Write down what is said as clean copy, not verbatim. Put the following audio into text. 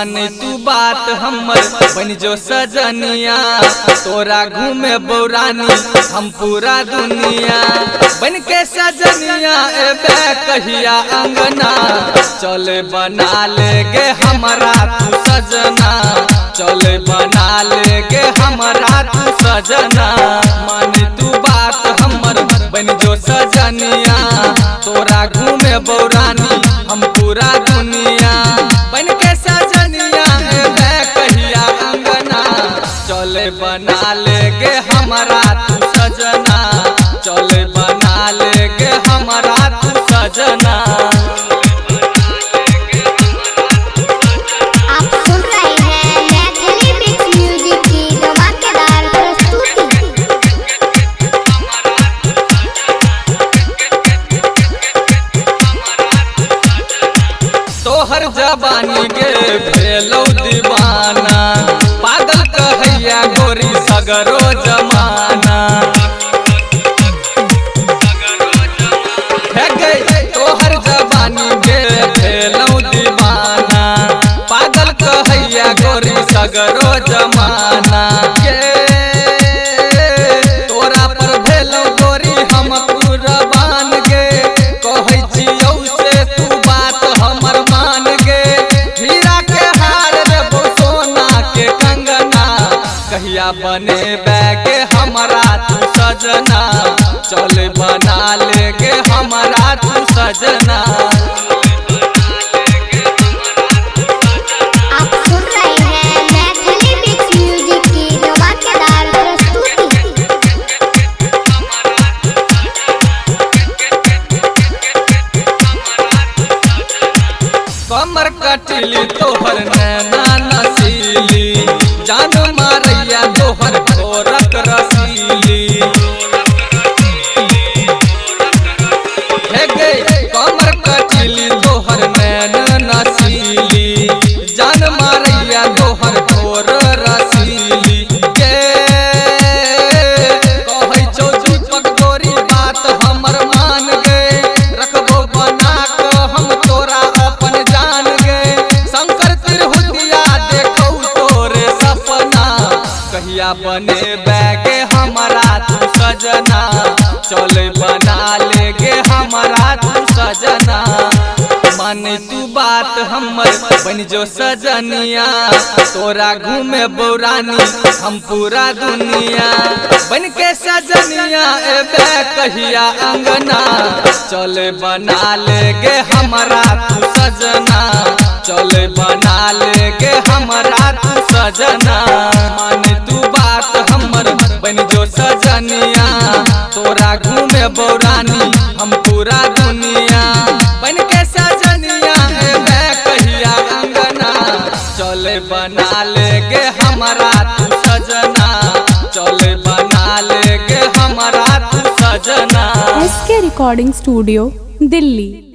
मान तू बात हमर बन जो सजनिया, तोरा घूमे बौरानी हम पूरा दुनिया। बन के सजनिया एबे कहिया अंगना, चले बना लेगे हमारा तू सजना, चले बना लेगे हमारा तू सजना। मान तू बात हमर बन जो सजनिया, तोरा घूमे बौरानी हम पूरा दुनिया। बन के सजनिया एबे कहिया अंगना, चले बना लेगे हमारा तू सजना, चले बना लेगे हमारा तू सजना। आप सुन रहे हैं मैथिली मिक्स म्यूजिक की धमाकेदार प्रस्तुति। तोहर जवानी के भेलौ दीवाना, पागल कहैया गोरी सगरो जमाना। है गई तोहर जवानी के भेलौ दीवाना, पागल कहैया गोरी सगरो जमाना। तोरा पर भेलौ गोरी हम कुर्बान गे, कहै छियौ से तू बात हमर मान गे। हीरा के हार देबो सोना के कंगना, कहिया बने बैगे हमारा तू सजना, चल बना लेगे हमारा तू सजना। आप सुन रहे हैं मैथिली मिक्स म्यूजिक की धमाकेदार प्रस्तुति। कमर कटिली तोहर नैना नसीली, जान मारैया तोहर गोरख रसीली। हे गे कमर कटिली तोहर नैना नसीली, जान मारैया तोहर गोर रसीली। के कहै छौ दीपक गोरी बात हमर मान गे, रखबो बना के हम तोरा अपन जान गे। शंकर तिरहुतिया देखौ तोरे सपना, कहिया बने बैगे हमारा तू सजना, चले बना लेगे हमारा तू सजना। मान तू बात हमर बन जो सजनिया, तोरा घूमे बौरानी हम पूरा दुनिया। बन के सजनिया एबे कहिया अंगना, चले बना लेगे हमारा तू सजना, चले बना लेगे हमारा तू सजना। मान तू बात हमर बन जो सजनिया, तोरा घूमे बौरानी हम पूरा दुनिया। बन के सजनिया एबे कहिया अंगना, चले बना लेगे हमारा तू सजना, चले बना लेगे हमारा तू सजना। SK recording studio Delhi.